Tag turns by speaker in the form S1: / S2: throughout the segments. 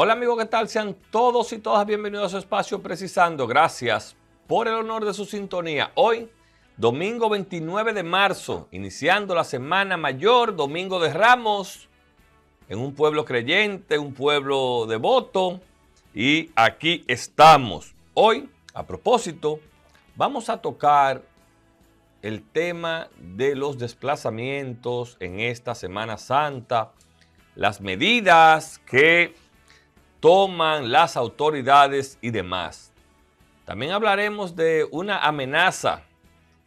S1: Hola amigos, ¿qué tal? Sean todos y todas bienvenidos a su espacio Precisando. Gracias por el honor de su sintonía. Hoy, domingo 29 de marzo, iniciando la Semana Mayor, Domingo de Ramos, en un pueblo creyente, un pueblo devoto. Y aquí estamos. Hoy, a propósito, vamos a tocar el tema de los desplazamientos en esta Semana Santa, las medidas que toman las autoridades y demás. También hablaremos de una amenaza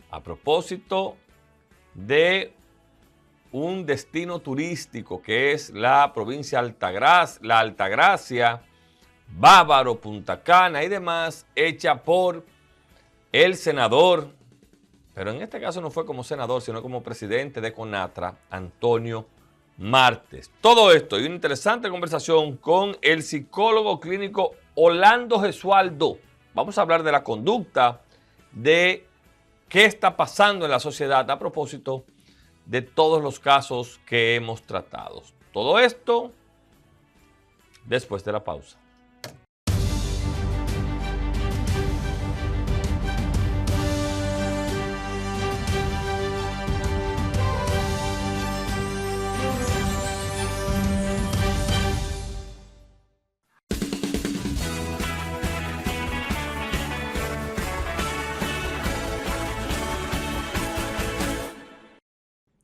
S1: a propósito de un destino turístico que es la provincia la Altagracia, Bávaro, Punta Cana y demás, hecha por el senador, pero en este caso no fue como senador, sino como presidente de CONATRA, Antonio Martes. Todo esto y una interesante conversación con el psicólogo clínico Orlando Gesualdo. Vamos a hablar de la conducta, de qué está pasando en la sociedad a propósito de todos los casos que hemos tratado. Todo esto después de la pausa.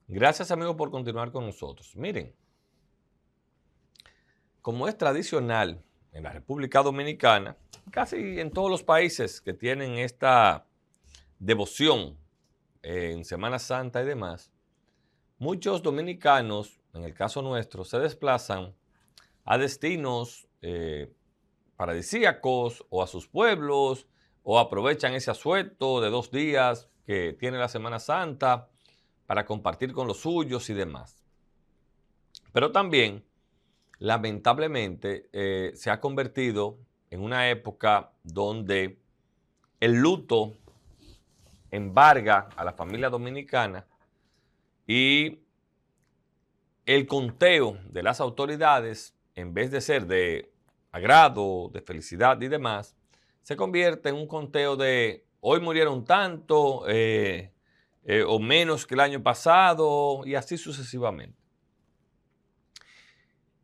S1: Gracias amigos por continuar con nosotros. Miren, como es tradicional en la República Dominicana, casi en todos los países que tienen esta devoción en Semana Santa y demás, muchos dominicanos, en el caso nuestro, se desplazan a destinos paradisíacos o a sus pueblos o aprovechan ese asueto de 2 días que tiene la Semana Santa para compartir con los suyos y demás. Pero también, lamentablemente, se ha convertido en una época donde el luto embarga a la familia dominicana y el conteo de las autoridades, en vez de ser de agrado, de felicidad y demás, se convierte en un conteo de hoy murieron tanto, o menos que el año pasado, y así sucesivamente.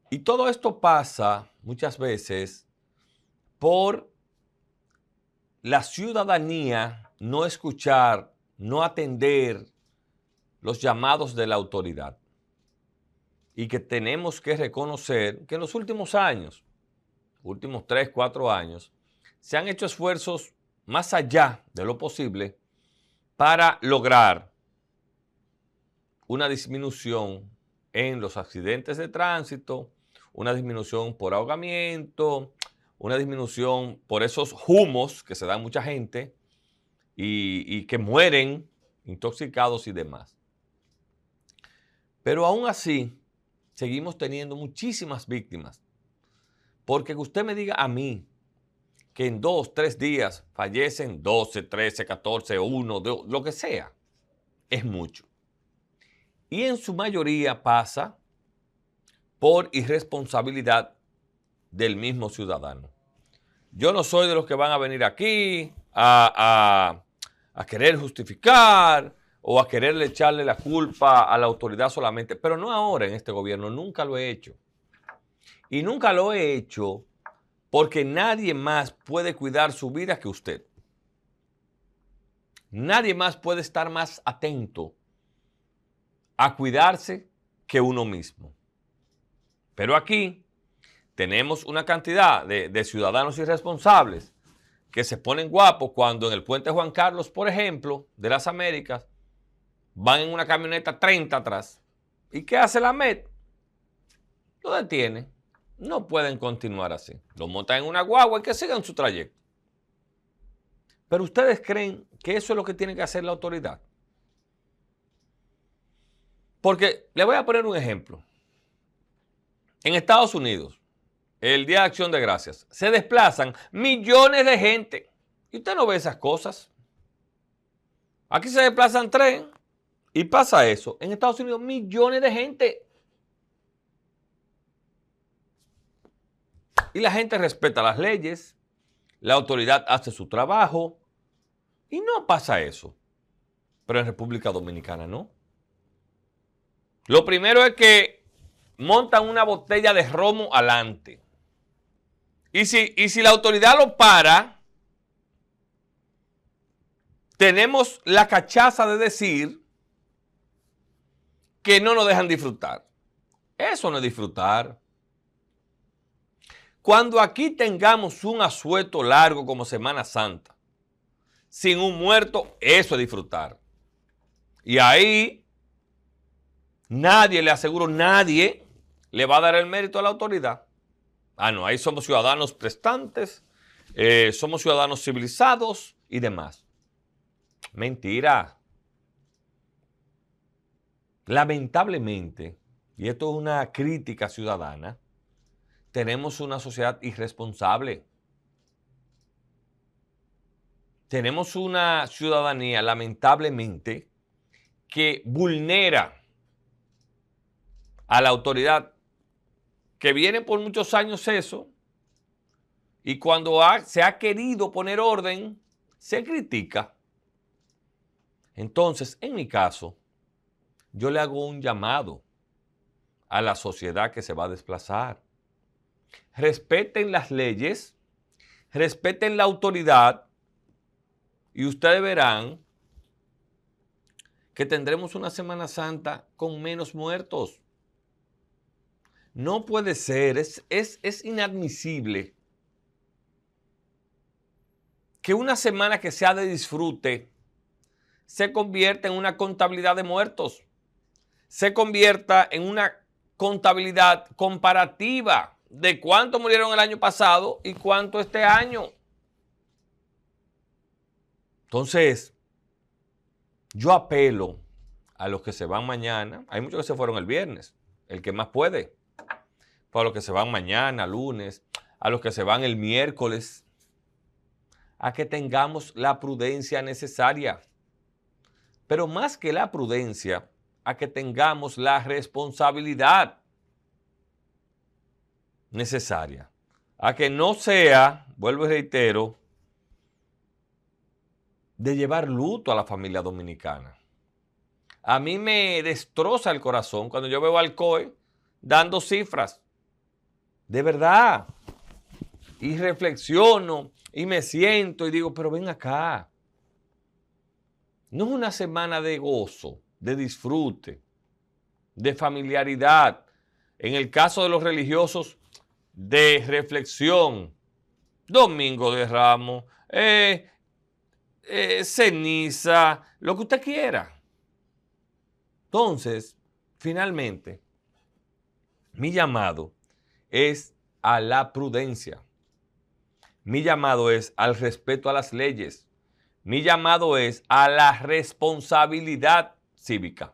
S1: Y todo esto pasa muchas veces por la ciudadanía no escuchar, no atender los llamados de la autoridad. Y que tenemos que reconocer que en los últimos años, últimos 3, 4 años, se han hecho esfuerzos más allá de lo posible para lograr una disminución en los accidentes de tránsito, una disminución por ahogamiento, una disminución por esos humos que se dan mucha gente y que mueren intoxicados y demás. Pero aún así, seguimos teniendo muchísimas víctimas. Porque que usted me diga a mí que en 2, 3 días fallecen 12, 13, 14, 1, 2, lo que sea, es mucho. Y en su mayoría pasa por irresponsabilidad del mismo ciudadano. Yo no soy de los que van a venir aquí a querer justificar o a quererle echarle la culpa a la autoridad solamente, pero no ahora en este gobierno, nunca lo he hecho. Y nunca lo he hecho porque nadie más puede cuidar su vida que usted. Nadie más puede estar más atento a cuidarse que uno mismo. Pero aquí tenemos una cantidad de ciudadanos irresponsables que se ponen guapos cuando en el puente Juan Carlos, por ejemplo, de las Américas, van en una camioneta 30 atrás. ¿Y qué hace la MET? Lo detiene. No pueden continuar así. Lo montan en una guagua y que sigan su trayecto. Pero ustedes creen que eso es lo que tiene que hacer la autoridad. Porque le voy a poner un ejemplo. En Estados Unidos, el Día de Acción de Gracias, se desplazan millones de gente. Y usted no ve esas cosas. Aquí se desplazan 3 y pasa eso. En Estados Unidos, millones de gente. Y la gente respeta las leyes, la autoridad hace su trabajo y no pasa eso. Pero en República Dominicana no. Lo primero es que montan una botella de romo adelante. Y si la autoridad lo para, tenemos la cachaza de decir que no nos dejan disfrutar. Eso no es disfrutar. Cuando aquí tengamos un asueto largo como Semana Santa, sin un muerto, eso es disfrutar. Y ahí nadie, le aseguro, nadie le va a dar el mérito a la autoridad. Ah, no, ahí somos ciudadanos prestantes, somos ciudadanos civilizados y demás. Mentira. Lamentablemente, y esto es una crítica ciudadana, tenemos una sociedad irresponsable. Tenemos una ciudadanía, lamentablemente, que vulnera a la autoridad, que viene por muchos años eso, y cuando se ha querido poner orden, se critica. Entonces, en mi caso, yo le hago un llamado a la sociedad que se va a desplazar. Respeten las leyes, respeten la autoridad y ustedes verán que tendremos una Semana Santa con menos muertos. No puede ser, es inadmisible que una semana que sea de disfrute se convierta en una contabilidad de muertos, se convierta en una contabilidad comparativa de cuánto murieron el año pasado y cuánto este año. Entonces, yo apelo a los que se van mañana. Hay muchos que se fueron el viernes, el que más puede. Para los que se van mañana, lunes, a los que se van el miércoles, a que tengamos la prudencia necesaria. Pero más que la prudencia, a que tengamos la responsabilidad necesaria. A que no sea, vuelvo y reitero, de llevar luto a la familia dominicana. A mí me destroza el corazón cuando yo veo al COE dando cifras. De verdad. Y reflexiono y me siento y digo, pero ven acá. No es una semana de gozo, de disfrute, de familiaridad. En el caso de los religiosos, de reflexión. Domingo de Ramos, ceniza, lo que usted quiera. Entonces, finalmente, mi llamado es a la prudencia. Mi llamado es al respeto a las leyes. Mi llamado es a la responsabilidad cívica.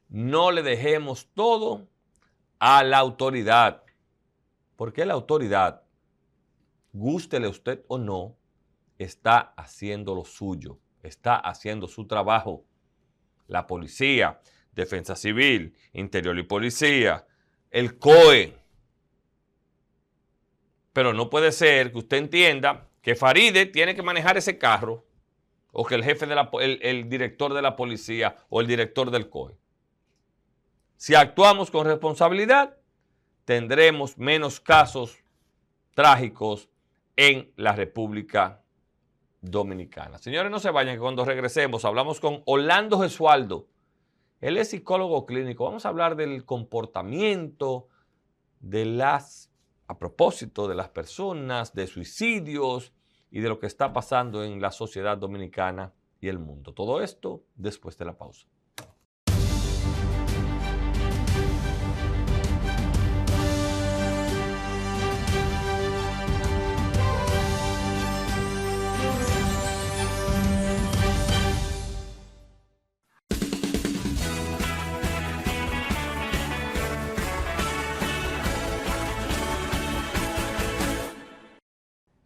S1: No le dejemos todo a la autoridad, porque la autoridad, gústele usted o no, está haciendo lo suyo, está haciendo su trabajo. La policía, Defensa Civil, Interior y Policía, el COE. Pero no puede ser que usted entienda que Faride tiene que manejar ese carro o que el jefe el director de la policía o el director del COE. Si actuamos con responsabilidad, tendremos menos casos trágicos en la República Dominicana. Señores, no se vayan, que cuando regresemos hablamos con Orlando Gesualdo. Él es psicólogo clínico. Vamos a hablar del comportamiento a propósito de las personas, de suicidios y de lo que está pasando en la sociedad dominicana y el mundo. Todo esto después de la pausa.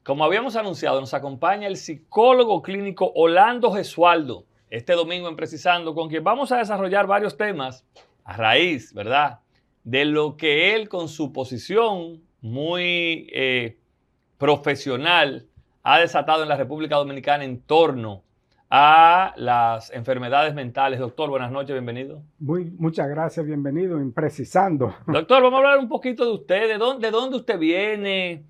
S1: Como habíamos anunciado, nos acompaña el psicólogo clínico Orlando Gesualdo este domingo en Precisando, con quien vamos a desarrollar varios temas a raíz, ¿verdad?, de lo que él con su posición muy profesional ha desatado en la República Dominicana en torno a las enfermedades mentales. Doctor, buenas noches, bienvenido.
S2: Muchas gracias, bienvenido en Precisando.
S1: Doctor, vamos a hablar un poquito de usted, de dónde usted viene,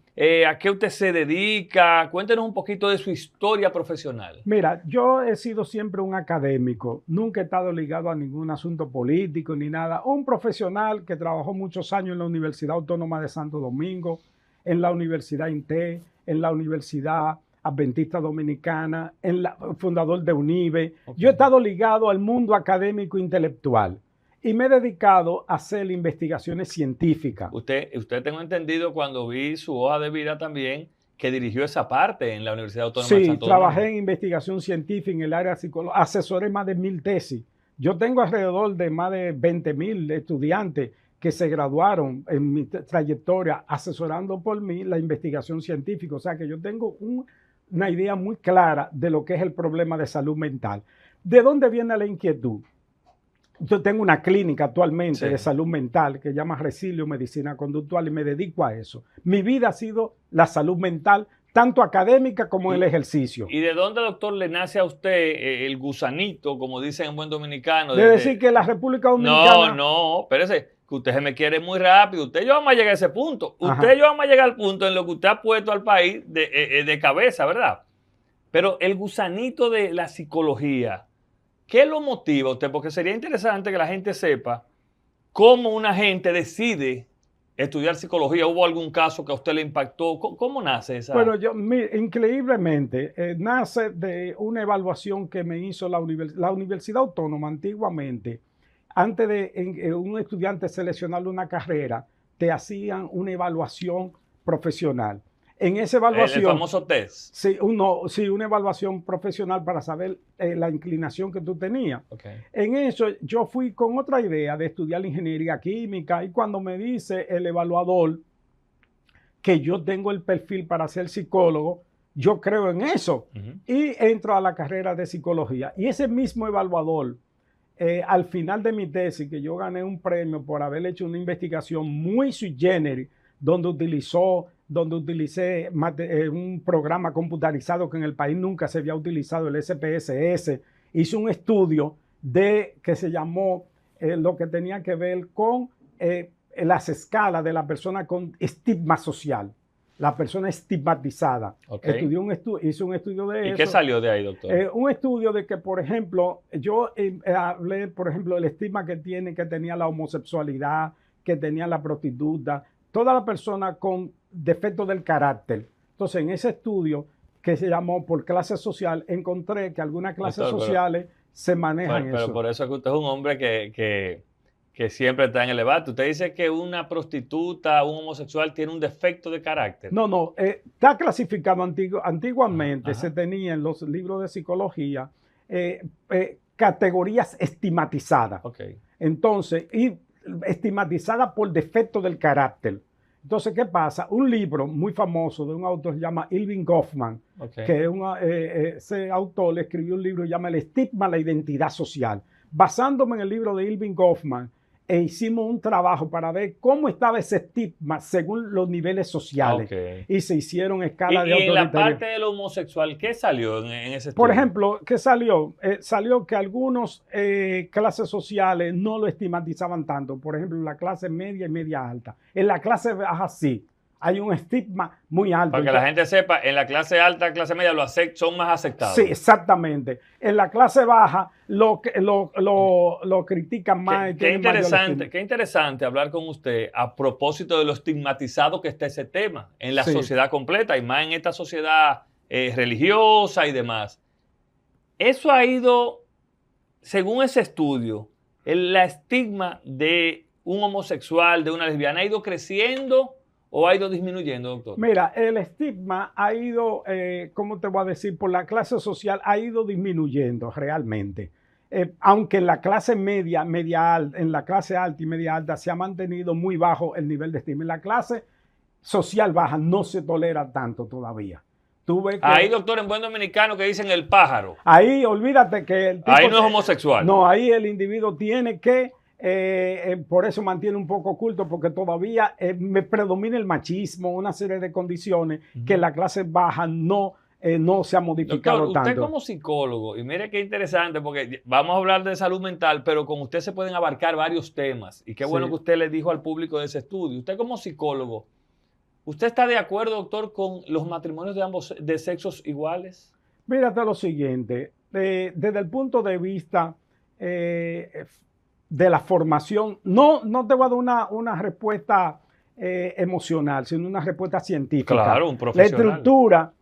S1: a qué usted se dedica. Cuéntenos un poquito de su historia profesional.
S2: Mira, yo he sido siempre un académico, nunca he estado ligado a ningún asunto político ni nada. Un profesional que trabajó muchos años en la Universidad Autónoma de Santo Domingo, en la Universidad INTE, en la Universidad Adventista Dominicana, fundador de UNIBE. Okay. Yo he estado ligado al mundo académico intelectual y me he dedicado a hacer investigaciones científicas.
S1: Usted tengo entendido cuando vi su hoja de vida también que dirigió esa parte en la Universidad Autónoma de Santo Domingo.
S2: Sí, trabajé en investigación científica en el área psicológica, asesoré más de 1000 tesis. Yo tengo alrededor de más de 20,000 estudiantes que se graduaron en mi trayectoria asesorando por mí la investigación científica. O sea que yo tengo una idea muy clara de lo que es el problema de salud mental. ¿De dónde viene la inquietud? Yo tengo una clínica actualmente de salud mental que se llama Resilio Medicina Conductual y me dedico a eso. Mi vida ha sido la salud mental, tanto académica como el ejercicio.
S1: ¿Y de dónde, doctor, le nace a usted el gusanito, como dicen en buen dominicano?
S2: De decir que la República Dominicana...
S1: No, espérese, que usted se me quiere muy rápido. Usted y yo vamos a llegar a ese punto. Usted y yo vamos a llegar al punto en lo que usted ha puesto al país de cabeza, ¿verdad? Pero el gusanito de la psicología, ¿qué lo motiva a usted? Porque sería interesante que la gente sepa cómo una gente decide estudiar psicología. ¿Hubo algún caso que a usted le impactó? ¿Cómo nace esa?
S2: Bueno, increíblemente, nace de una evaluación que me hizo la Universidad Autónoma antiguamente. Antes de un estudiante seleccionar una carrera, te hacían una evaluación profesional. En esa evaluación...
S1: El famoso test.
S2: Sí, una evaluación profesional para saber la inclinación que tú tenías.
S1: Okay.
S2: En eso yo fui con otra idea de estudiar ingeniería química y cuando me dice el evaluador que yo tengo el perfil para ser psicólogo, yo creo en eso y entro a la carrera de psicología. Y ese mismo evaluador, al final de mi tesis, que yo gané un premio por haber hecho una investigación muy sui generis, donde utilicé un programa computarizado que en el país nunca se había utilizado, el SPSS. Hice un estudio que se llamó lo que tenía que ver con las escalas de la persona con estigma social, la persona estigmatizada.
S1: Okay.
S2: Hice un estudio de eso.
S1: ¿Y qué salió de ahí, doctor?
S2: Un estudio de que, por ejemplo, yo hablé, por ejemplo, del estigma que tenía la homosexualidad, que tenía la prostituta, toda la persona con defectos del carácter. Entonces, en ese estudio que se llamó por clase social, encontré que algunas clases sociales se manejan eso.
S1: Pero por eso es que usted es un hombre que siempre está en el debate. Usted dice que una prostituta, un homosexual tiene un defecto de carácter.
S2: No, está clasificado antiguamente. Se tenía en los libros de psicología categorías estigmatizadas.
S1: Okay.
S2: Entonces, y estigmatizada por defecto del carácter. Entonces, ¿qué pasa? Un libro muy famoso de un autor que se llama Irving Goffman, que ese autor escribió un libro que se llama El estigma, la identidad social. Basándome en el libro de Irving Goffman, hicimos un trabajo para ver cómo estaba ese estigma según los niveles sociales. Y se hicieron escalas de autoritarismo.
S1: ¿Y en la parte del homosexual qué salió en ese estudio?
S2: Por ejemplo, ¿qué salió? Salió que algunas clases sociales no lo estigmatizaban tanto. Por ejemplo, en la clase media y media alta. En la clase baja sí. Hay un estigma muy alto.
S1: Para que la gente sepa, en la clase alta, clase media, son más aceptados.
S2: Sí, exactamente. En la clase baja lo critican más.
S1: Qué interesante hablar con usted a propósito de lo estigmatizado que está ese tema en la sociedad completa y más en esta sociedad religiosa y demás. Eso ha ido, según ese estudio, el estigma de un homosexual, de una lesbiana, ha ido creciendo ¿o ha ido disminuyendo, doctor?
S2: Mira, el estigma ha ido, ¿cómo te voy a decir? Por la clase social ha ido disminuyendo realmente. Aunque en la clase media alta, en la clase alta y media alta se ha mantenido muy bajo el nivel de estigma. En la clase social baja no se tolera tanto todavía.
S1: Ahí, doctor, en buen dominicano que dicen el pájaro.
S2: Ahí, olvídate que el tipo
S1: ahí no es homosexual.
S2: No, ahí el individuo tiene que por eso mantiene un poco oculto, porque todavía me predomina el machismo, una serie de condiciones que la clase baja no se ha modificado.
S1: Doctor, usted
S2: tanto.
S1: como psicólogo, y mire qué interesante, porque vamos a hablar de salud mental, pero con usted se pueden abarcar varios temas. Y qué bueno que usted le dijo al público de ese estudio. Usted como psicólogo, ¿usted está de acuerdo, doctor, con los matrimonios de sexos iguales?
S2: Mírate lo siguiente, desde el punto de vista de la formación, no te voy a dar una respuesta emocional, sino una respuesta científica.
S1: Claro, un profesional.
S2: La estructura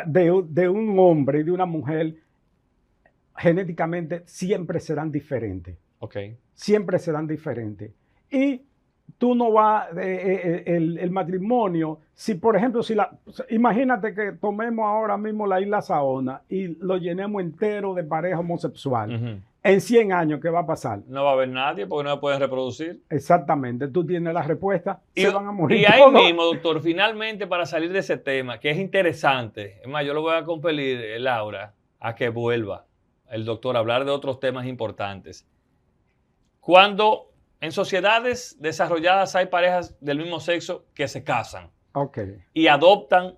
S2: de un hombre y de una mujer genéticamente siempre serán diferentes.
S1: Okay.
S2: Siempre serán diferentes. Y tú no vas, el matrimonio, si por ejemplo, imagínate que tomemos ahora mismo la isla Saona y lo llenemos entero de pareja homosexual. En 100 años, ¿qué va a pasar?
S1: No va a haber nadie porque no se pueden reproducir.
S2: Exactamente, tú tienes la respuesta, se van a morir
S1: y ahí
S2: todos.
S1: mismo, doctor, finalmente para salir de ese tema, que es interesante, es más, yo lo voy a compelir, Laura, a que vuelva el doctor a hablar de otros temas importantes. Cuando en sociedades desarrolladas hay parejas del mismo sexo que se casan y adoptan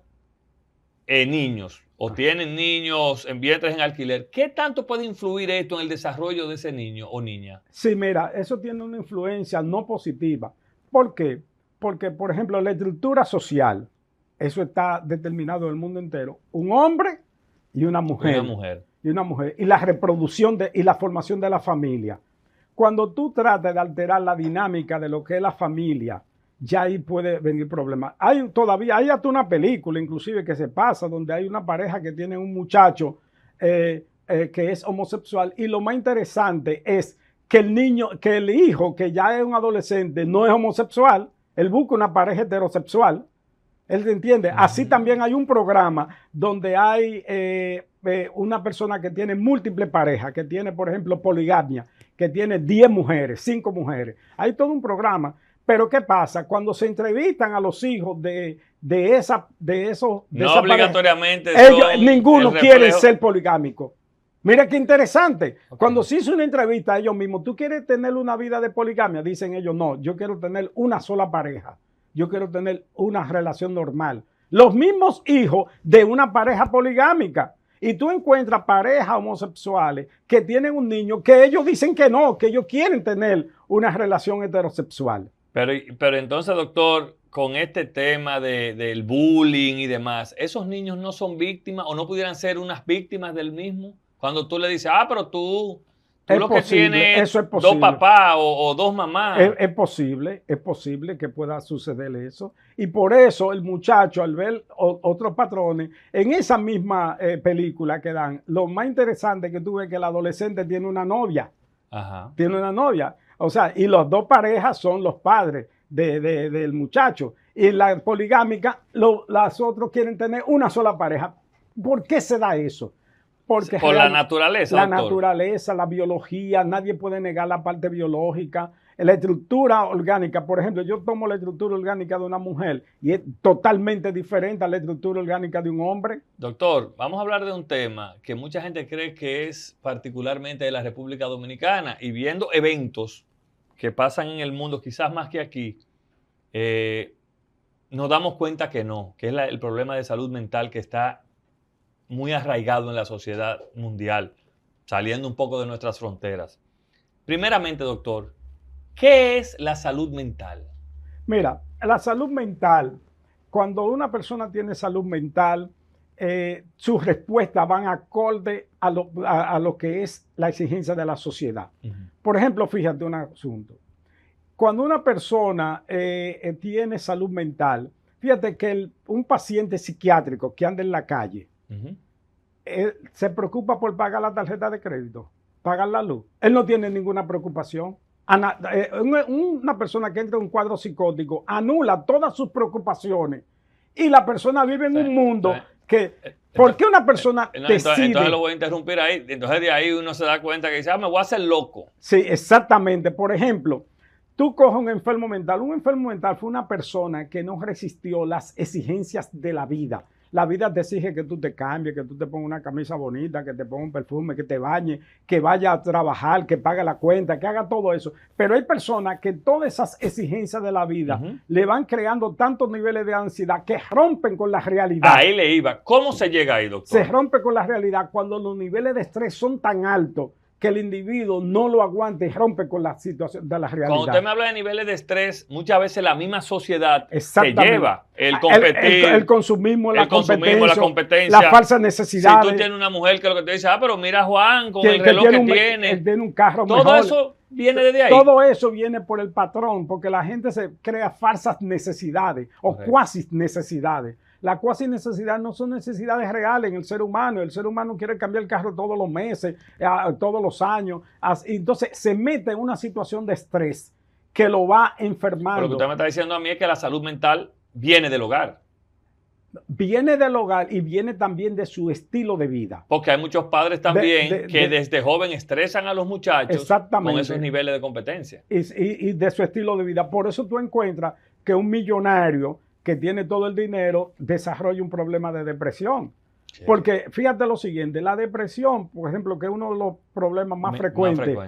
S1: niños o tienen niños en vientres en alquiler, ¿qué tanto puede influir esto en el desarrollo de ese niño o niña?
S2: Sí, mira, eso tiene una influencia no positiva. ¿Por qué? Porque, por ejemplo, la estructura social, eso está determinado en el mundo entero. Un hombre y una mujer. Y la reproducción y la formación de la familia. Cuando tú tratas de alterar la dinámica de lo que es la familia, ya ahí puede venir problemas. Hay hasta una película, inclusive, que se pasa, donde hay una pareja que tiene un muchacho que es homosexual. Y lo más interesante es que el hijo, que ya es un adolescente, no es homosexual. Él busca una pareja heterosexual. ¿Él entiende? Así también hay un programa donde hay una persona que tiene múltiples parejas, que tiene, por ejemplo, poligamia, que tiene 10 mujeres, 5 mujeres. Hay todo un programa. Pero ¿qué pasa? Cuando se entrevistan a los hijos de esa
S1: obligatoriamente
S2: pareja, ninguno quiere ser poligámico. Mira qué interesante. Cuando se hizo una entrevista a ellos mismos, ¿tú quieres tener una vida de poligamia? Dicen ellos, no, yo quiero tener una sola pareja. Yo quiero tener una relación normal. Los mismos hijos de una pareja poligámica. Y tú encuentras parejas homosexuales que tienen un niño que ellos dicen que no, que ellos quieren tener una relación heterosexual.
S1: Pero entonces, doctor, con este tema del bullying y demás, ¿esos niños no son víctimas o no pudieran ser unas víctimas del mismo? Cuando tú le dices, pero tú lo que tienes dos papás o dos mamás.
S2: Es posible que pueda suceder eso. Y por eso el muchacho, al ver otros patrones, en esa misma película que dan, lo más interesante es que tú ves que el adolescente tiene una novia.
S1: Ajá.
S2: Tiene una novia. O sea, y las dos parejas son los padres del muchacho. Y la poligámica, las otras quieren tener una sola pareja. ¿Por qué se da eso? Porque
S1: por la naturaleza.
S2: La naturaleza, la biología, nadie puede negar la parte biológica. La estructura orgánica, por ejemplo, yo tomo la estructura orgánica de una mujer y es totalmente diferente a la estructura orgánica de un hombre.
S1: Doctor, vamos a hablar de un tema que mucha gente cree que es particularmente de la República Dominicana, y viendo eventos que pasan en el mundo, quizás más que aquí, nos damos cuenta que no, que es el problema de salud mental que está muy arraigado en la sociedad mundial, saliendo un poco de nuestras fronteras. Primeramente, doctor, ¿qué es la salud mental?
S2: Mira, la salud mental, cuando una persona tiene salud mental, sus respuestas van acorde a lo que es la exigencia de la sociedad. Por ejemplo, fíjate un asunto. Cuando una persona tiene salud mental, fíjate que un paciente psiquiátrico que anda en la calle, se preocupa por pagar la tarjeta de crédito, pagar la luz. Él no tiene ninguna preocupación. Una persona que entra en un cuadro psicótico anula todas sus preocupaciones y la persona vive en un mundo que... ¿Por qué una persona decide?
S1: Entonces lo voy a interrumpir ahí. Entonces de ahí uno se da cuenta que dice, me voy a hacer loco.
S2: Sí, exactamente. Por ejemplo, tú coges un enfermo mental. Un enfermo mental fue una persona que no resistió las exigencias de la vida. La vida te exige que tú te cambies, que tú te pongas una camisa bonita, que te pongas un perfume, que te bañes, que vayas a trabajar, que pague la cuenta, que haga todo eso. Pero hay personas que todas esas exigencias de la vida le van creando tantos niveles de ansiedad que rompen con la realidad.
S1: Ahí le iba. ¿Cómo se llega ahí, doctor?
S2: Se rompe con la realidad cuando los niveles de estrés son tan altos que el individuo no lo aguanta y rompe con la situación de la realidad.
S1: Cuando usted me habla de niveles de estrés, muchas veces la misma sociedad te lleva el competir,
S2: el consumismo, la competencia,
S1: las
S2: falsas necesidades.
S1: Si tú tienes una mujer que lo que te dice, pero mira Juan con el
S2: reloj
S1: que tiene.
S2: Él tiene un carro
S1: todo
S2: mejor.
S1: Eso viene desde ahí.
S2: Todo eso viene por el patrón, porque la gente se crea falsas necesidades o cuasi necesidades. La cuasi necesidad no son necesidades reales en el ser humano. El ser humano quiere cambiar el carro todos los meses, todos los años. Entonces se mete en una situación de estrés que lo va enfermando.
S1: Lo que usted me está diciendo a mí es que la salud mental viene del hogar.
S2: Viene del hogar y viene también de su estilo de vida.
S1: Porque hay muchos padres también que desde joven estresan a los muchachos con esos niveles de competencia.
S2: Y de su estilo de vida. Por eso tú encuentras que un millonario que tiene todo el dinero desarrolla un problema de depresión. Sí. Porque fíjate lo siguiente, la depresión, por ejemplo, que es uno de los problemas más frecuentes,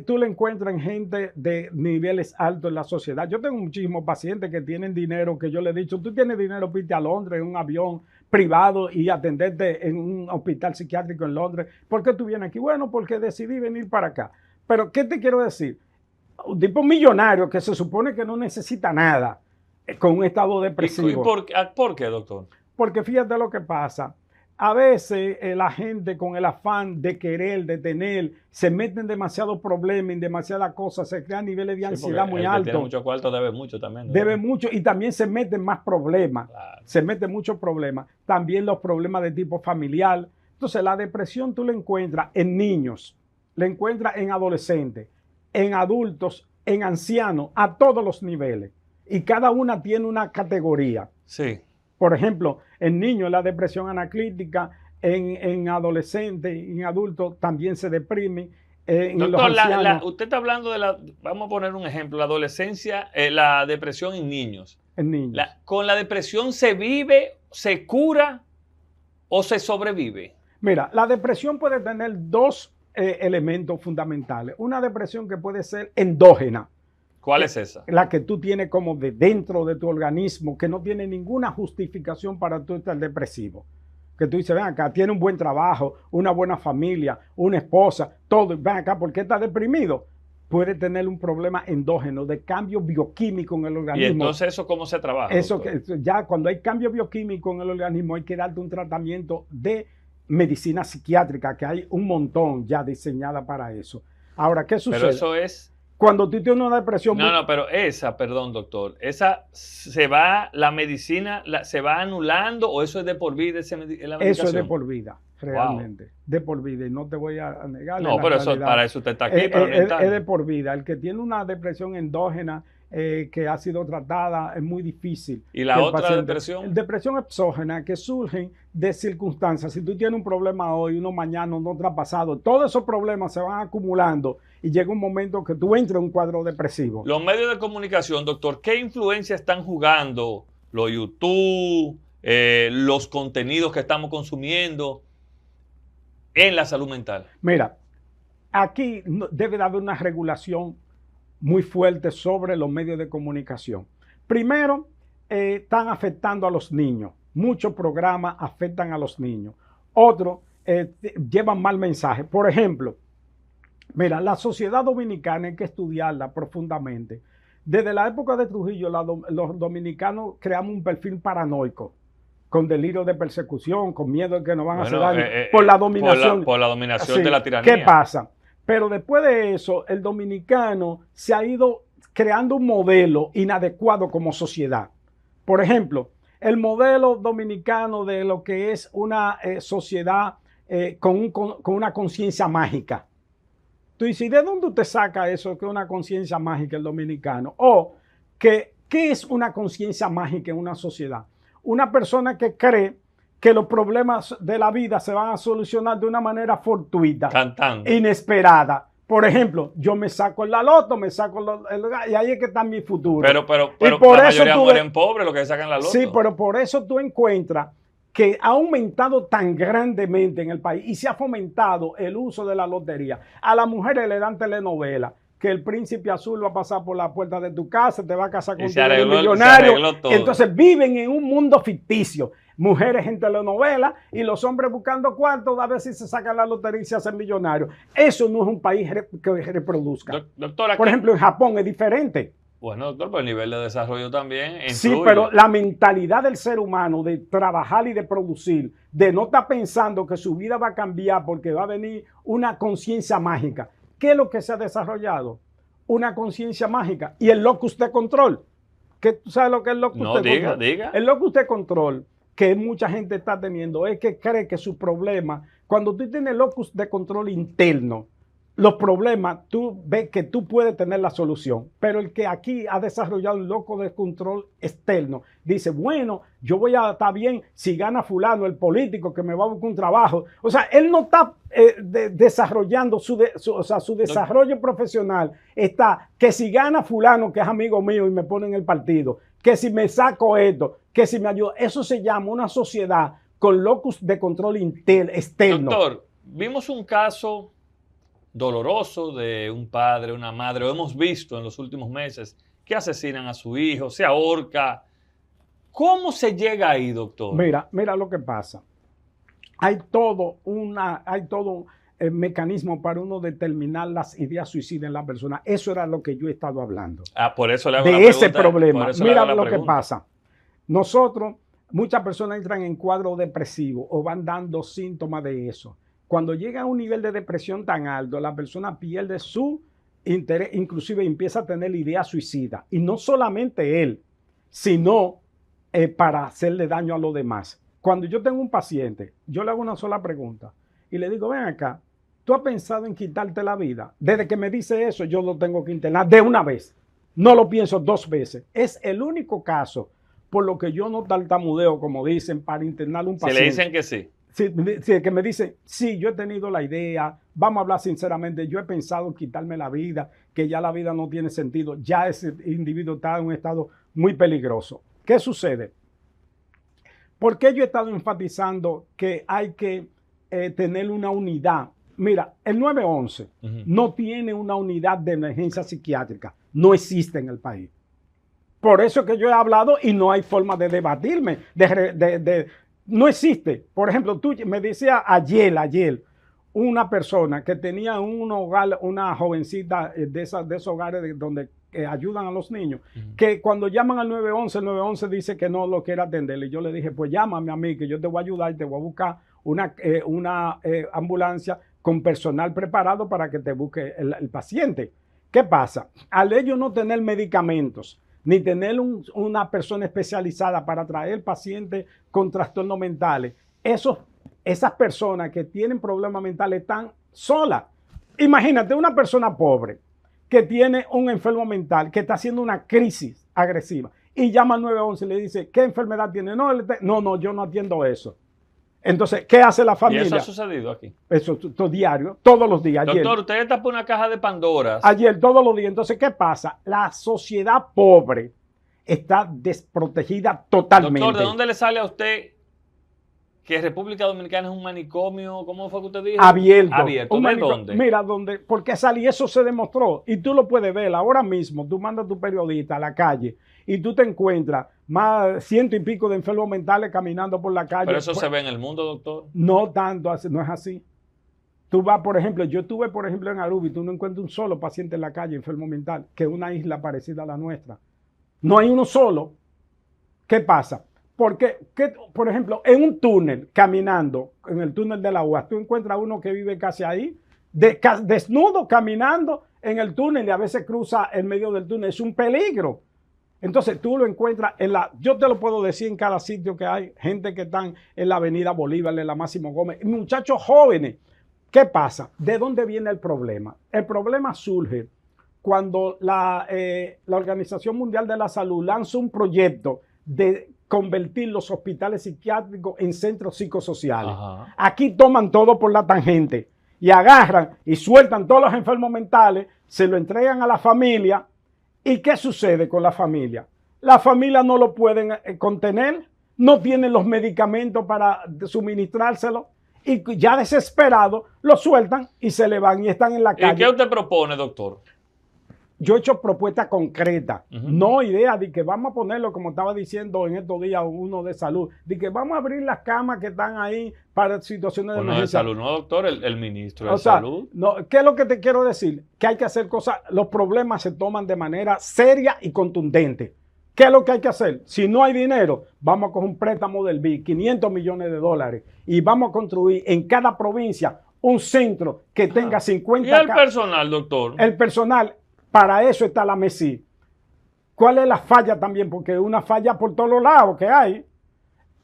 S2: tú lo encuentras en gente de niveles altos en la sociedad. Yo tengo muchísimos pacientes que tienen dinero, que yo le he dicho, tú tienes dinero, pídete a Londres en un avión privado y atenderte en un hospital psiquiátrico en Londres. ¿Por qué tú vienes aquí? Bueno, porque decidí venir para acá. Pero, ¿qué te quiero decir? Un tipo millonario que se supone que no necesita nada, con un estado depresivo.
S1: ¿Y por qué, doctor?
S2: Porque fíjate lo que pasa. A veces la gente con el afán de querer, de tener, se meten demasiados problemas, en demasiadas cosas, se crean niveles de ansiedad muy altos. El que
S1: tiene mucho cuarto debe mucho también.
S2: Debe mucho y también se meten más problemas. Claro. Se meten muchos problemas. También los problemas de tipo familiar. Entonces la depresión tú la encuentras en niños, la encuentras en adolescentes, en adultos, en ancianos, a todos los niveles. Y cada una tiene una categoría.
S1: Sí.
S2: Por ejemplo, en niños la depresión anaclítica, en adolescentes, en adultos también se deprime.
S1: Doctor, usted está hablando de vamos a poner un ejemplo, la adolescencia, la depresión en niños.
S2: En niños.
S1: ¿Con la depresión se vive, se cura o se sobrevive?
S2: Mira, la depresión puede tener dos elementos fundamentales. Una depresión que puede ser endógena.
S1: ¿Cuál es esa?
S2: La que tú tienes como de dentro de tu organismo, que no tiene ninguna justificación para tú estar depresivo. Que tú dices, ven acá, tiene un buen trabajo, una buena familia, una esposa, todo, ven acá, ¿por qué estás deprimido? Puede tener un problema endógeno de cambio bioquímico en el organismo.
S1: ¿Y entonces eso cómo se trabaja?
S2: Eso que, ya cuando hay cambio bioquímico en el organismo hay que darte un tratamiento de medicina psiquiátrica, que hay un montón ya diseñada para eso. Ahora, ¿qué sucede?
S1: Pero eso es...
S2: Cuando tú tienes una depresión...
S1: No, pero perdón, doctor, esa se va, la medicina se va anulando o eso es de por vida, la medicación?
S2: Eso es de por vida, realmente. Wow. De por vida, y no te voy a negar.
S1: No, pero eso, para eso usted está aquí.
S2: Es de por vida. El que tiene una depresión endógena que ha sido tratada es muy difícil.
S1: ¿Y la otra depresión?
S2: Depresión exógena, que surgen de circunstancias. Si tú tienes un problema hoy, uno mañana, uno traspasado, todos esos problemas se van acumulando y llega un momento que tú entras en un cuadro depresivo.
S1: Los medios de comunicación, doctor, ¿qué influencia están jugando los YouTube, los contenidos que estamos consumiendo en la salud mental?
S2: Mira, aquí debe de haber una regulación muy fuerte sobre los medios de comunicación. Primero, están afectando a los niños. Muchos programas afectan a los niños. Otros llevan mal mensaje. Por ejemplo, mira, la sociedad dominicana hay que estudiarla profundamente. Desde la época de Trujillo, los dominicanos creamos un perfil paranoico, con delirio de persecución, con miedo de que nos van a hacer daño, por la dominación.
S1: Por la dominación de la tiranía.
S2: ¿Qué pasa? Pero después de eso, el dominicano se ha ido creando un modelo inadecuado como sociedad. Por ejemplo, el modelo dominicano de lo que es una sociedad con una conciencia mágica. Tú dices, ¿de dónde usted saca eso que es una conciencia mágica el dominicano? O ¿qué es una conciencia mágica en una sociedad? Una persona que cree que los problemas de la vida se van a solucionar de una manera fortuita, inesperada. Por ejemplo, yo me saco en la loto, y ahí es que está mi futuro.
S1: Pero por la mayoría mueren pobres los que sacan la loto.
S2: Sí, pero por eso tú encuentras que ha aumentado tan grandemente en el país y se ha fomentado el uso de la lotería. A las mujeres le dan telenovela, que el príncipe azul va a pasar por la puerta de tu casa, te va a casar con un millonario. Entonces viven en un mundo ficticio. Mujeres en telenovela y los hombres buscando cuartos a ver si se sacan la lotería y se hacen millonarios. Eso no es un país que reproduzca.
S1: Doctora,
S2: por ejemplo, en Japón es diferente.
S1: Bueno, doctor, pero el nivel de desarrollo también influye.
S2: Sí, pero la mentalidad del ser humano de trabajar y de producir, de no estar pensando que su vida va a cambiar porque va a venir una conciencia mágica. ¿Qué es lo que se ha desarrollado? Una conciencia mágica y el locus de control. ¿Tú sabes lo que es el locus de control?
S1: No, diga.
S2: El locus de control que mucha gente está teniendo es que cree que su problema, cuando tú tienes locus de control interno, los problemas, tú ves que tú puedes tener la solución, pero el que aquí ha desarrollado un loco de control externo, dice, bueno, yo voy a estar bien si gana fulano, el político que me va a buscar un trabajo. O sea, él no está desarrollando su desarrollo profesional. Está que si gana fulano, que es amigo mío y me pone en el partido, que si me saco esto, que si me ayuda. Eso se llama una sociedad con locus de control externo.
S1: Doctor, vimos un caso doloroso de un padre, una madre, lo hemos visto en los últimos meses, que asesinan a su hijo, se ahorca. ¿Cómo se llega ahí, doctor?
S2: Mira lo que pasa. Hay todo un mecanismo para uno determinar las ideas suicidas en la persona. Eso era lo que yo he estado hablando.
S1: Por eso le hago
S2: de
S1: la pregunta,
S2: ese problema. Mira lo
S1: pregunta.
S2: que pasa. Nosotros, muchas personas entran en cuadro depresivo o van dando síntomas de eso. Cuando llega a un nivel de depresión tan alto, la persona pierde su interés, inclusive empieza a tener ideas suicidas. Y no solamente él, sino para hacerle daño a los demás. Cuando yo tengo un paciente, yo le hago una sola pregunta y le digo, ven acá, ¿tú has pensado en quitarte la vida? Desde que me dice eso, yo lo tengo que internar de una vez. No lo pienso 2 veces. Es el único caso por lo que yo no tartamudeo, como dicen, para internar un paciente.
S1: Si le dicen que sí.
S2: Sí, que me dice, sí, yo he tenido la idea, vamos a hablar sinceramente, yo he pensado en quitarme la vida, que ya la vida no tiene sentido, ya ese individuo está en un estado muy peligroso. ¿Qué sucede? ¿Por qué yo he estado enfatizando que hay que tener una unidad? Mira, el 911 no tiene una unidad de emergencia psiquiátrica, no existe en el país. Por eso que yo he hablado y no hay forma de debatirme, no existe. Por ejemplo, tú me decía ayer, una persona que tenía un hogar, una jovencita de esos hogares donde ayudan a los niños, que cuando llaman al 911, el 911 dice que no lo quiere atender. Y yo le dije, pues llámame a mí, que yo te voy a ayudar y te voy a buscar una ambulancia con personal preparado para que te busque el paciente. ¿Qué pasa? Al ellos no tener medicamentos, ni tener una persona especializada para traer pacientes con trastornos mentales, esas personas que tienen problemas mentales están solas. Imagínate una persona pobre que tiene un enfermo mental que está haciendo una crisis agresiva y llama al 911 y le dice, ¿qué enfermedad tiene? No, yo no atiendo eso. Entonces, ¿qué hace la familia?
S1: ¿Y eso ha sucedido aquí?
S2: Eso diario, todos los días.
S1: Doctor,
S2: ayer,
S1: usted tapa una caja de Pandoras.
S2: Ayer, todos los días. Entonces, ¿qué pasa? La sociedad pobre está desprotegida totalmente.
S1: Doctor, ¿de dónde le sale a usted que República Dominicana es un manicomio? ¿Cómo fue que usted dijo?
S2: Abierto.
S1: ¿De dónde?
S2: Mira, porque eso se demostró. Y tú lo puedes ver ahora mismo. Tú mandas a tu periodista a la calle y tú te encuentras más 100 y pico de enfermos mentales caminando por la calle.
S1: Pero eso se ve en el mundo, doctor.
S2: No tanto, no es así. Tú vas, por ejemplo, yo estuve, por ejemplo, en Aruba y tú no encuentras un solo paciente en la calle enfermo mental, que es una isla parecida a la nuestra. No hay uno solo. ¿Qué pasa? Porque, por ejemplo, en un túnel, caminando, en el túnel de la UAS, tú encuentras uno que vive casi ahí, desnudo, caminando en el túnel y a veces cruza el medio del túnel. Es un peligro. Entonces tú lo encuentras yo te lo puedo decir en cada sitio que hay, gente que están en la Avenida Bolívar, en la Máximo Gómez, muchachos jóvenes. ¿Qué pasa? ¿De dónde viene el problema? El problema surge cuando la Organización Mundial de la Salud lanza un proyecto de convertir los hospitales psiquiátricos en centros psicosociales. Ajá. Aquí toman todo por la tangente y agarran y sueltan todos los enfermos mentales, se lo entregan a la familia. ¿Y qué sucede con la familia? La familia no lo pueden contener, no tienen los medicamentos para suministrárselo y ya desesperados lo sueltan y se le van y están en la calle.
S1: ¿Y qué usted propone, doctor?
S2: Yo he hecho propuestas concretas, no ideas de que vamos a ponerlo, como estaba diciendo en estos días uno de salud, de que vamos a abrir las camas que están ahí para situaciones de emergencia.
S1: De salud, no, doctor, el ministro de salud.
S2: No, ¿qué es lo que te quiero decir? Que hay que hacer cosas, los problemas se toman de manera seria y contundente. ¿Qué es lo que hay que hacer? Si no hay dinero, vamos a coger un préstamo del BID, 500 millones de dólares, y vamos a construir en cada provincia un centro que tenga 50...
S1: ¿Y el personal, doctor?
S2: El personal... Para eso está la MESI. ¿Cuál es la falla también? Porque es una falla por todos los lados que hay.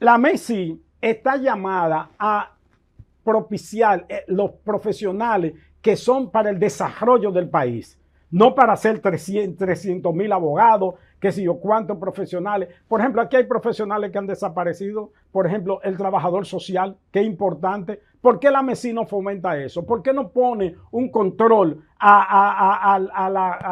S2: La MESI está llamada a propiciar los profesionales que son para el desarrollo del país. No para hacer 300,000 abogados, qué sé yo, cuántos profesionales. Por ejemplo, aquí hay profesionales que han desaparecido. Por ejemplo, el trabajador social, que es importante. ¿Por qué la MESI no fomenta eso? ¿Por qué no pone un control a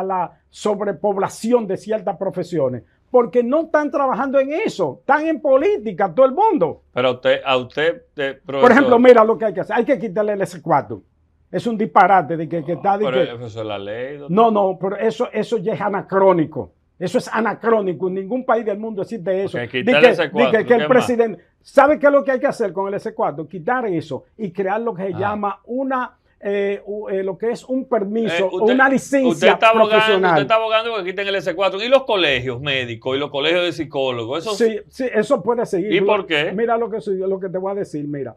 S2: la sobrepoblación de ciertas profesiones? Porque no están trabajando en eso, están en política, todo el mundo.
S1: Pero a usted, profesor,
S2: por ejemplo, mira lo que hay que hacer. Hay que quitarle el S4. Es un disparate de que está...
S1: Pero eso es la ley, doctor.
S2: No, pero eso ya es anacrónico. Eso es anacrónico. En ningún país del mundo existe eso.
S1: Okay, quitar el S4.
S2: Que el presidente... ¿Sabe qué es lo que hay que hacer con el S4? Quitar eso y crear lo que se llama lo que es un permiso o una licencia profesional.
S1: Usted está abogando que quiten el S4. ¿Y los colegios médicos y los colegios de psicólogos?
S2: Sí, eso puede seguir.
S1: ¿Y por qué?
S2: Mira lo que te voy a decir, mira.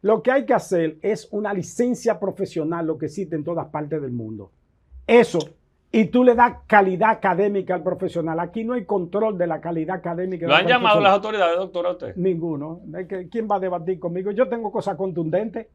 S2: Lo que hay que hacer es una licencia profesional, lo que existe en todas partes del mundo. Eso, y tú le das calidad académica al profesional. Aquí no hay control de la calidad académica.
S1: ¿Lo han llamado las autoridades, doctor, a usted?
S2: Ninguno. ¿Quién va a debatir conmigo? Yo tengo cosas contundentes.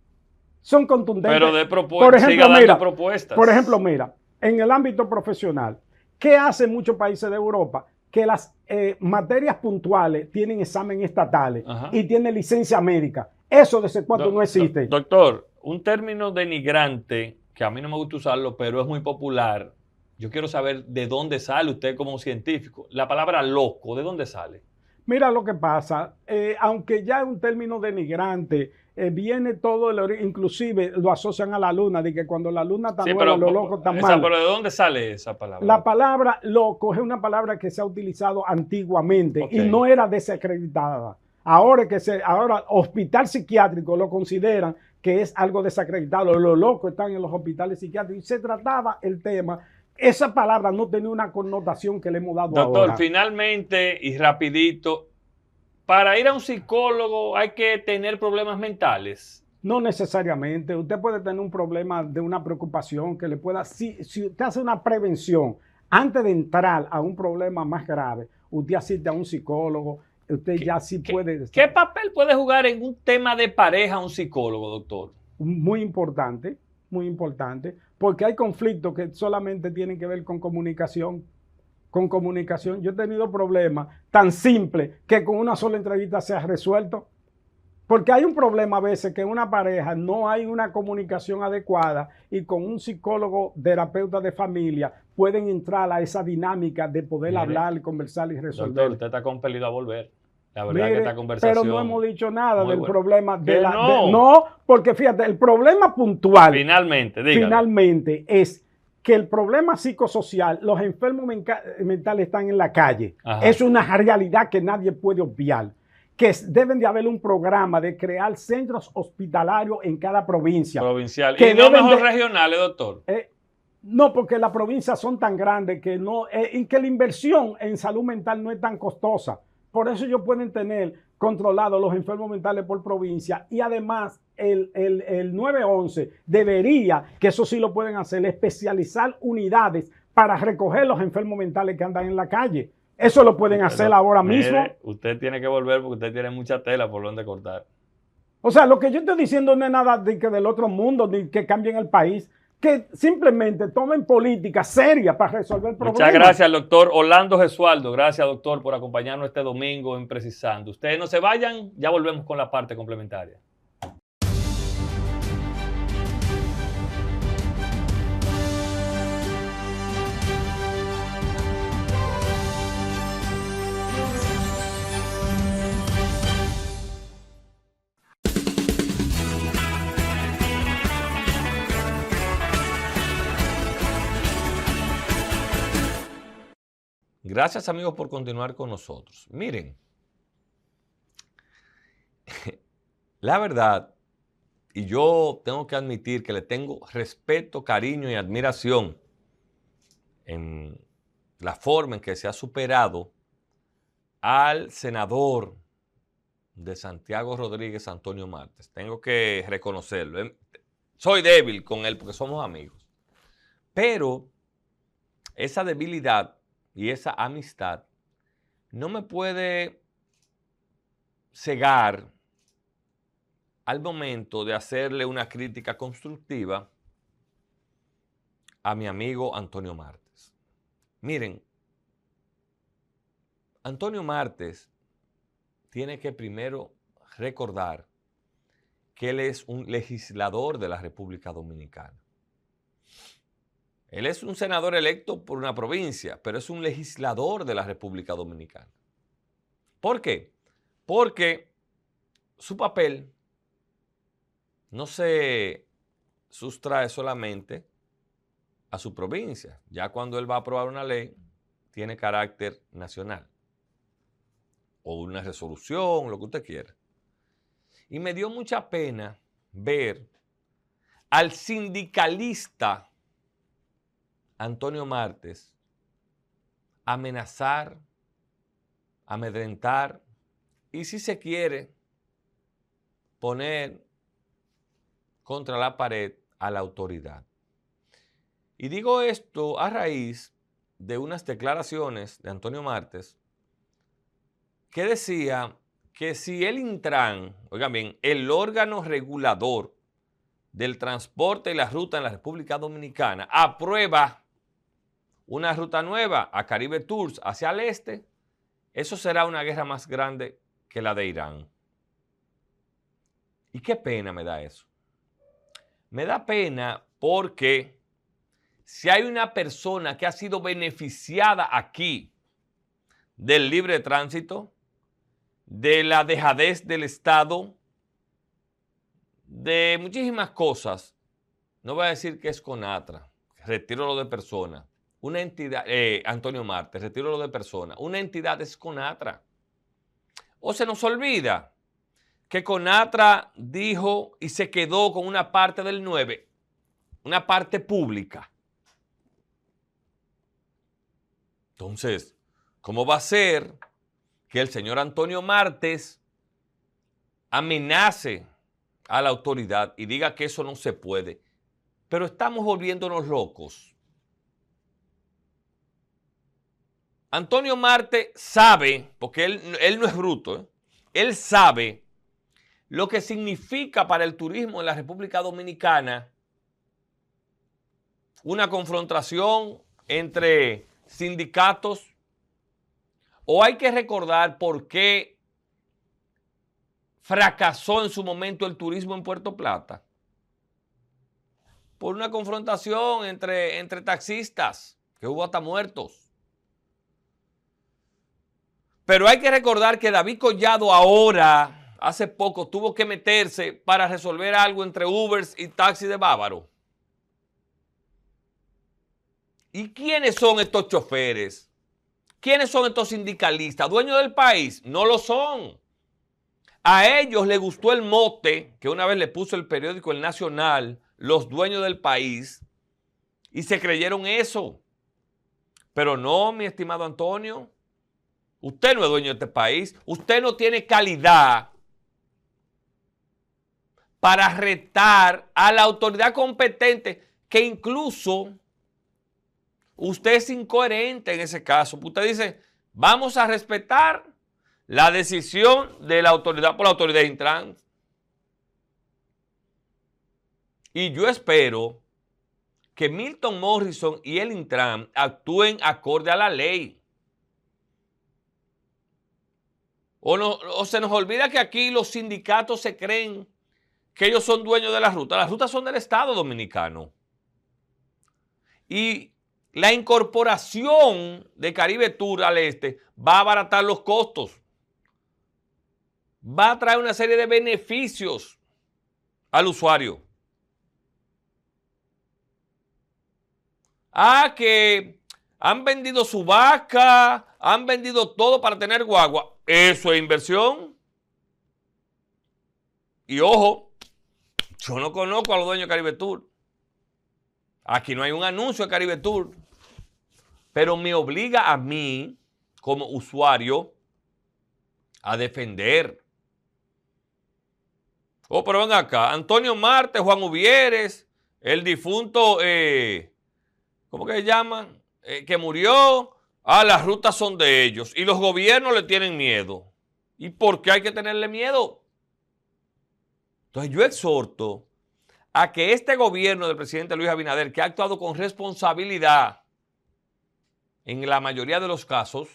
S2: Son contundentes.
S1: Pero de propuestas, siga dando propuestas.
S2: Por ejemplo, mira, en el ámbito profesional, ¿qué hacen muchos países de Europa? Que las materias puntuales tienen examen estatales y tienen licencia médica. Eso de C4 no existe.
S1: Doctor, un término denigrante, que a mí no me gusta usarlo, pero es muy popular. Yo quiero saber de dónde sale usted como científico. La palabra loco, ¿de dónde sale?
S2: Mira lo que pasa. Aunque ya es un término denigrante, viene todo, inclusive lo asocian a la luna, de que cuando la luna está nueva, los locos están mal.
S1: Pero ¿de dónde sale esa palabra?
S2: La palabra loco es una palabra que se ha utilizado antiguamente y no era desacreditada. Ahora hospital psiquiátrico lo consideran que es algo desacreditado. Los locos están en los hospitales psiquiátricos y se trataba el tema. Esa palabra no tenía una connotación que le hemos dado ahora.
S1: Doctor, finalmente y rapidito, para ir a un psicólogo hay que tener problemas mentales.
S2: No necesariamente. Usted puede tener un problema de una preocupación que le pueda... Si usted hace una prevención antes de entrar a un problema más grave, usted asiste a un psicólogo. Usted ya sí puede...
S1: ¿Qué papel puede jugar en un tema de pareja un psicólogo, doctor?
S2: Muy importante, porque hay conflictos que solamente tienen que ver con comunicación. Con comunicación. Yo he tenido problemas tan simples que con una sola entrevista se ha resuelto. Porque hay un problema a veces que en una pareja no hay una comunicación adecuada y con un psicólogo, terapeuta de familia, pueden entrar a esa dinámica de poder hablar, conversar y resolver.
S1: Doctor, usted está compelido a volver. La verdad que esta conversación...
S2: Pero no hemos dicho nada del problema de la...
S1: No.
S2: No, porque fíjate, el problema puntual...
S1: Finalmente, dígame.
S2: Finalmente es que el problema psicosocial, los enfermos mentales están en la calle. Ajá. Es una realidad que nadie puede obviar. Que deben de haber un programa de crear centros hospitalarios en cada provincia.
S1: Provincial. ¿Y no mejor regionales, doctor?
S2: No, porque las provincias son tan grandes que que la inversión en salud mental no es tan costosa. Por eso ellos pueden tener controlados los enfermos mentales por provincia y además el 911 debería, que eso sí lo pueden hacer, especializar unidades para recoger los enfermos mentales que andan en la calle. Eso lo pueden hacer ahora mismo.
S1: Usted tiene que volver porque usted tiene mucha tela por donde cortar.
S2: O sea, lo que yo estoy diciendo no es nada de que del otro mundo, ni que cambien el país. Que simplemente tomen política seria para resolver el problema.
S1: Muchas gracias, doctor Orlando Gesualdo. Gracias, doctor, por acompañarnos este domingo en Precisando. Ustedes no se vayan, ya volvemos con la parte complementaria. Gracias, amigos, por continuar con nosotros. Miren, la verdad, y yo tengo que admitir que le tengo respeto, cariño y admiración en la forma en que se ha superado al senador de Santiago Rodríguez, Antonio Martes. Tengo que reconocerlo. Soy débil con él porque somos amigos. Pero esa debilidad y esa amistad no me puede cegar al momento de hacerle una crítica constructiva a mi amigo Antonio Martes. Miren, Antonio Martes tiene que primero recordar que él es un legislador de la República Dominicana. Él es un senador electo por una provincia, pero es un legislador de la República Dominicana. ¿Por qué? Porque su papel no se sustrae solamente a su provincia. Ya cuando él va a aprobar una ley, tiene carácter nacional. O una resolución, lo que usted quiera. Y me dio mucha pena ver al sindicalista Antonio Martes amenazar, amedrentar y, si se quiere, poner contra la pared a la autoridad. Y digo esto a raíz de unas declaraciones de Antonio Martes que decía que si el Intran, oigan bien, el órgano regulador del transporte y la ruta en la República Dominicana, aprueba una ruta nueva a Caribe Tours hacia el este, eso será una guerra más grande que la de Irán. Y qué pena me da eso. Me da pena porque si hay una persona que ha sido beneficiada aquí del libre tránsito, de la dejadez del Estado, de muchísimas cosas, no voy a decir que es Conatra, retiro lo de persona, una entidad, Antonio Martes, retiro lo de persona, una entidad es Conatra. O se nos olvida que Conatra dijo y se quedó con una parte del 9, una parte pública. Entonces, ¿cómo va a ser que el señor Antonio Martes amenace a la autoridad y diga que eso no se puede? Pero estamos volviéndonos locos. Antonio Martes sabe, porque él no es bruto, él sabe lo que significa para el turismo en la República Dominicana una confrontación entre sindicatos. O hay que recordar por qué fracasó en su momento el turismo en Puerto Plata. Por una confrontación entre taxistas, que hubo hasta muertos. Pero hay que recordar que David Collado ahora, hace poco, tuvo que meterse para resolver algo entre Ubers y Taxi de Bávaro. ¿Y quiénes son estos choferes? ¿Quiénes son estos sindicalistas? ¿Dueños del país? No lo son. A ellos les gustó el mote que una vez le puso el periódico El Nacional, los dueños del país, y se creyeron eso. Pero no, mi estimado Antonio, usted no es dueño de este país. Usted no tiene calidad para retar a la autoridad competente, que incluso usted es incoherente en ese caso. Usted dice, vamos a respetar la decisión de la autoridad por la autoridad Intran. Y yo espero que Milton Morrison y el Intran actúen acorde a la ley. O se nos olvida que aquí los sindicatos se creen que ellos son dueños de la ruta. Las rutas son del Estado Dominicano. Y la incorporación de Caribe Tour al este va a abaratar los costos. Va a traer una serie de beneficios al usuario. Que Han vendido su vaca, han vendido todo para tener guagua. Eso es inversión. Y ojo, yo no conozco a los dueños de Caribe Tour. Aquí no hay un anuncio de Caribe Tour. Pero me obliga a mí, como usuario, a defender. Oh, pero ven acá. Antonio Marte, Juan Uvieres, el difunto, ¿cómo que se llama? Que murió. Las rutas son de ellos. Y los gobiernos le tienen miedo. ¿Y por qué hay que tenerle miedo? Entonces yo exhorto a que este gobierno del presidente Luis Abinader, que ha actuado con responsabilidad en la mayoría de los casos,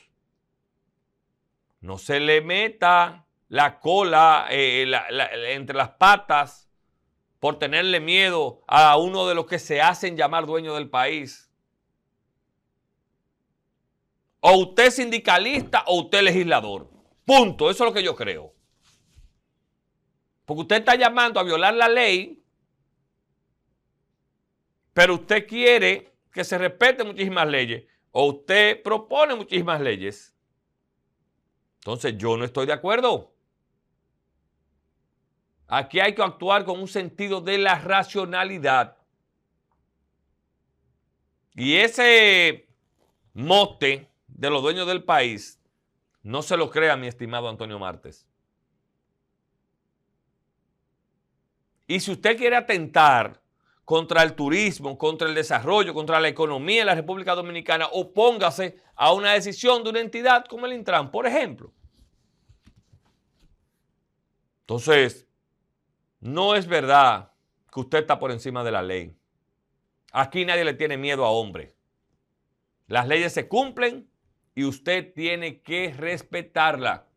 S1: no se le meta la cola entre las patas por tenerle miedo a uno de los que se hacen llamar dueños del país. O usted es sindicalista o usted es legislador. Punto. Eso es lo que yo creo. Porque usted está llamando a violar la ley, pero usted quiere que se respeten muchísimas leyes. O usted propone muchísimas leyes. Entonces yo no estoy de acuerdo. Aquí hay que actuar con un sentido de la racionalidad. Y ese mote de los dueños del país, no se lo crea mi estimado Antonio Martes. Y si usted quiere atentar contra el turismo, contra el desarrollo, contra la economía de la República Dominicana, opóngase a una decisión de una entidad como el Intran, por ejemplo. Entonces, no es verdad que usted está por encima de la ley. Aquí nadie le tiene miedo a hombre. Las leyes se cumplen y usted tiene que respetarla.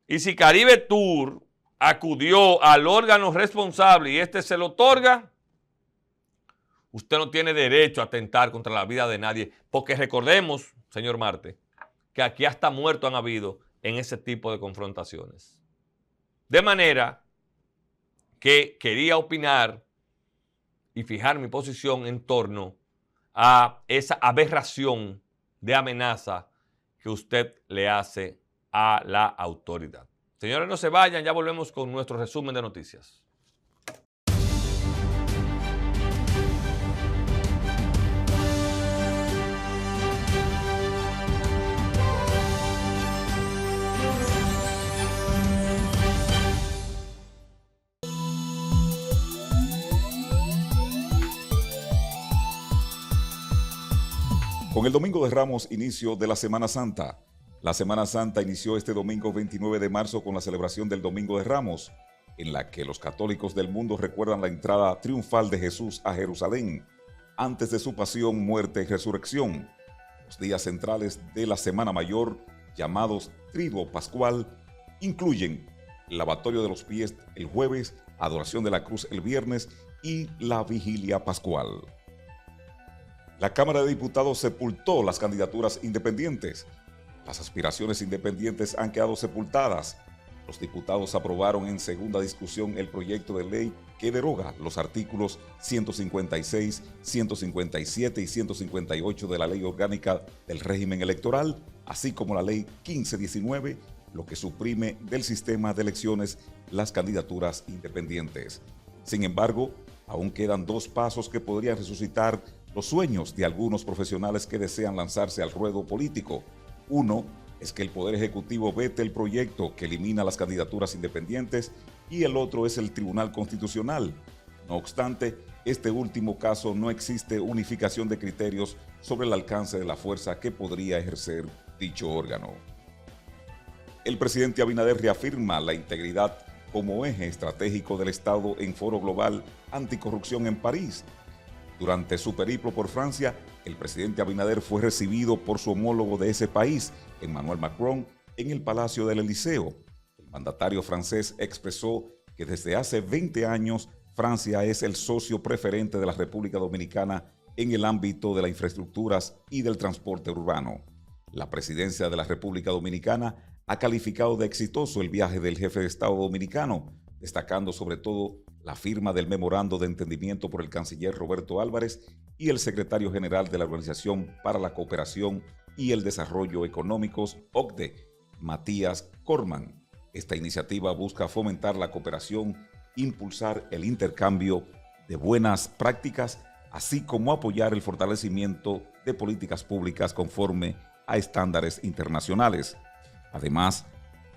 S1: Y si Caribe Tour acudió al órgano responsable y este se lo otorga, usted no tiene derecho a atentar contra la vida de nadie. Porque recordemos, señor Marte, que aquí hasta muertos han habido en ese tipo de confrontaciones. De manera que quería opinar y fijar mi posición en torno a esa aberración de amenaza que usted le hace a la autoridad. Señores, no se vayan, ya volvemos con nuestro resumen de noticias.
S3: Con el Domingo de Ramos, inicio de la Semana Santa. La Semana Santa inició este domingo 29 de marzo con la celebración del Domingo de Ramos, en la que los católicos del mundo recuerdan la entrada triunfal de Jesús a Jerusalén, antes de su pasión, muerte y resurrección. Los días centrales de la Semana Mayor, llamados Triduo Pascual, incluyen el lavatorio de los pies el jueves, adoración de la cruz el viernes y la vigilia pascual. La Cámara de Diputados sepultó las candidaturas independientes. Las aspiraciones independientes han quedado sepultadas. Los diputados aprobaron en segunda discusión el proyecto de ley que deroga los artículos 156, 157 y 158 de la Ley Orgánica del Régimen Electoral, así como la Ley 1519, lo que suprime del sistema de elecciones las candidaturas independientes. Sin embargo, aún quedan dos pasos que podrían resucitar los sueños de algunos profesionales que desean lanzarse al ruedo político. Uno es que el Poder Ejecutivo vete el proyecto que elimina las candidaturas independientes y el otro es el Tribunal Constitucional. No obstante, este último caso no existe unificación de criterios sobre el alcance de la fuerza que podría ejercer dicho órgano. El presidente Abinader reafirma la integridad como eje estratégico del Estado en Foro Global Anticorrupción en París. Durante su periplo por Francia, el presidente Abinader fue recibido por su homólogo de ese país, Emmanuel Macron, en el Palacio del Elíseo. El mandatario francés expresó que desde hace 20 años Francia es el socio preferente de la República Dominicana en el ámbito de las infraestructuras y del transporte urbano. La presidencia de la República Dominicana ha calificado de exitoso el viaje del jefe de Estado dominicano, destacando sobre todo la firma del memorando de entendimiento por el canciller Roberto Álvarez y el secretario general de la Organización para la Cooperación y el Desarrollo Económicos, OCDE, Matías Corman. Esta iniciativa busca fomentar la cooperación, impulsar el intercambio de buenas prácticas, así como apoyar el fortalecimiento de políticas públicas conforme a estándares internacionales. Además,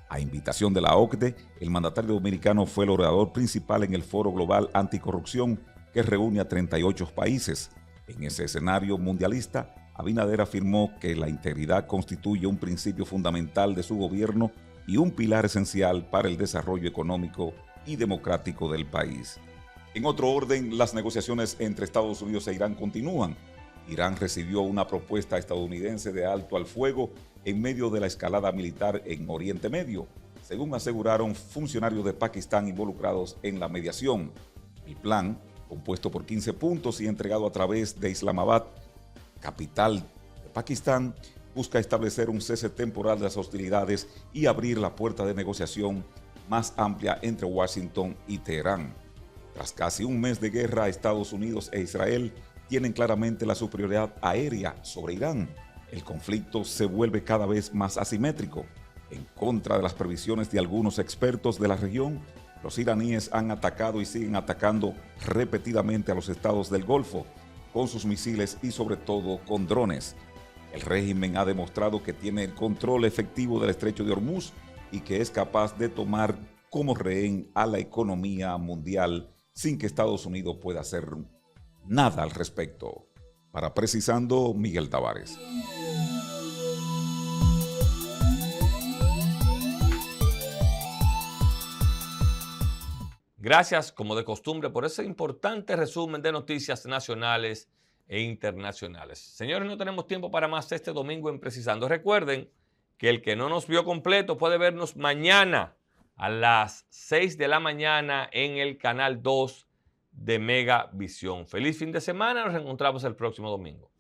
S3: a invitación de la OCDE, el mandatario dominicano fue el orador principal en el Foro Global Anticorrupción, que reúne a 38 países. En ese escenario mundialista, Abinader afirmó que la integridad constituye un principio fundamental de su gobierno y un pilar esencial para el desarrollo económico y democrático del país. En otro orden, las negociaciones entre Estados Unidos e Irán continúan. Irán recibió una propuesta estadounidense de alto al fuego en medio de la escalada militar en Oriente Medio, según aseguraron funcionarios de Pakistán involucrados en la mediación. El plan, compuesto por 15 puntos y entregado a través de Islamabad, capital de Pakistán, busca establecer un cese temporal de las hostilidades y abrir la puerta de negociación más amplia entre Washington y Teherán. Tras casi un mes de guerra, Estados Unidos e Israel tienen claramente la superioridad aérea sobre Irán. El conflicto se vuelve cada vez más asimétrico. En contra de las previsiones de algunos expertos de la región, los iraníes han atacado y siguen atacando repetidamente a los estados del Golfo con sus misiles y sobre todo con drones. El régimen ha demostrado que tiene el control efectivo del estrecho de Hormuz y que es capaz de tomar como rehén a la economía mundial sin que Estados Unidos pueda hacer nada al respecto. Para Precisando, Miguel Tavares.
S1: Gracias, como de costumbre, por ese importante resumen de noticias nacionales e internacionales. Señores, no tenemos tiempo para más este domingo en Precisando. Recuerden que el que no nos vio completo puede vernos mañana a las 6 de la mañana en el canal 2 de Megavisión. Feliz fin de semana, nos encontramos el próximo domingo.